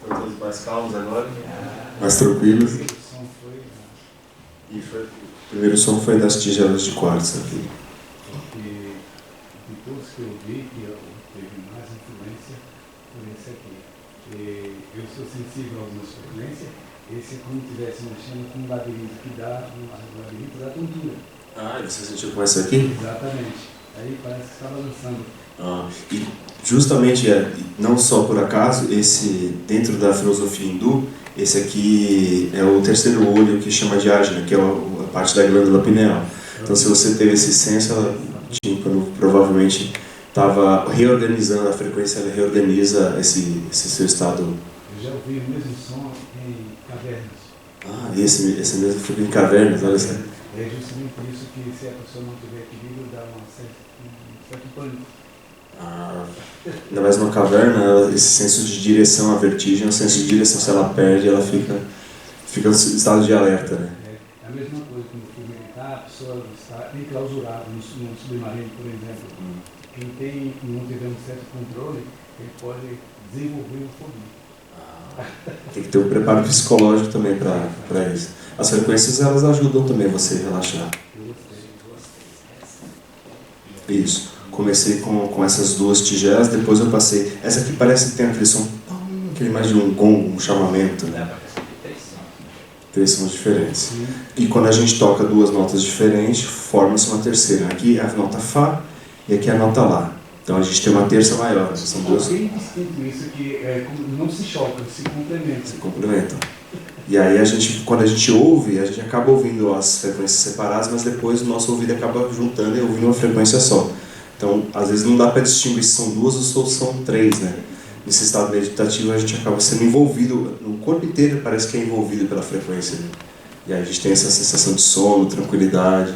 Estão todos mais calmos agora? Mais tranquilos. O primeiro som foi das tigelas de quartzo aqui. Porque de todos que eu vi, que eu teve mais influência por esse aqui. Eu sou sensível às minhas frequências. Esse é como se estivesse mexendo com um labirinto que dá um labirinto da tontura. Ah, você sentiu com essa aqui? Exatamente. Aí parece que está balançando. E justamente, não só por acaso, esse dentro da filosofia hindu, esse aqui é o terceiro olho que chama de ajna, que é a parte da glândula pineal. Então, se você teve esse senso, o tímpano provavelmente estava reorganizando a frequência, ela reorganiza esse seu estado. Eu já ouvi o mesmo som em cavernas. Ah, e esse mesmo fica em cavernas, olha só. É justamente isso que, se a pessoa não tiver equilíbrio, dá um certo pânico. Ah, ainda mais uma caverna, esse senso de direção, a vertigem, é um senso de direção. Se ela perde, ela fica em estado de alerta, né? É a mesma coisa quando eu fui militar, a pessoa está enclausurada no submarino, por exemplo. Quem não tiver um certo controle, ele pode desenvolver uma fobia. Tem que ter um preparo psicológico também para isso. As frequências, elas ajudam também você a relaxar. Isso. Comecei com essas duas tigelas, depois eu passei... Essa aqui parece que tem aquele som, aquele mais de um gongo, um chamamento, né? Três sons diferentes. E quando a gente toca duas notas diferentes, forma-se uma terceira. Aqui é a nota Fá e aqui é a nota Lá. Então a gente tem uma terça maior. São duas. É bem distinto isso, que não se chocam, se complementam. Se complementam. E aí quando a gente ouve, a gente acaba ouvindo as frequências separadas, mas depois o nosso ouvido acaba juntando e ouvindo uma frequência só. Então, às vezes não dá para distinguir se são duas ou se são três, né? Nesse estado meditativo a gente acaba sendo envolvido, o corpo inteiro parece que é envolvido pela frequência. Né? E aí a gente tem essa sensação de sono, tranquilidade,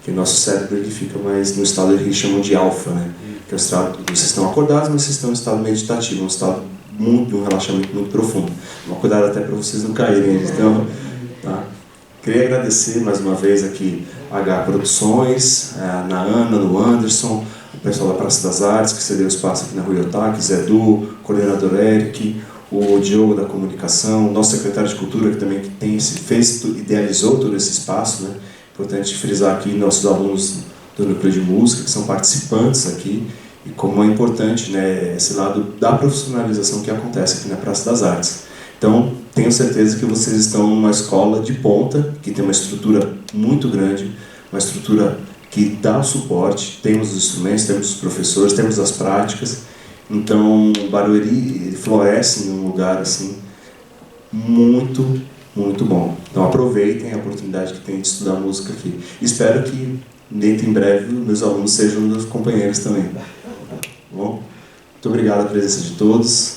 que o nosso cérebro ele fica mais no estado que eles chamam de alfa, né? Que é o estado, vocês estão acordados, mas vocês estão em estado meditativo, um estado de um relaxamento muito profundo. Tomar cuidado até para vocês não caírem. Então, tá? Queria agradecer mais uma vez aqui a H Produções, na Ana, no Anderson, o pessoal da Praça das Artes, que cedeu espaço aqui na Rua Otaki, Zé Du, coordenador Eric, o Diogo da Comunicação, o nosso secretário de Cultura, que também idealizou todo esse espaço, né? Importante frisar aqui nossos alunos do Núcleo de Música, que são participantes aqui, e como é importante, né, esse lado da profissionalização que acontece aqui na Praça das Artes. Então, tenho certeza que vocês estão numa escola de ponta, que tem uma estrutura muito grande, uma estrutura que dá o suporte, temos os instrumentos, temos os professores, temos as práticas. Então, Barueri floresce em um lugar assim muito, muito bom. Então, aproveitem a oportunidade que tem de estudar música aqui. Espero que, dentro em breve, meus alunos sejam meus companheiros também. Tá bom? Muito obrigado pela presença de todos.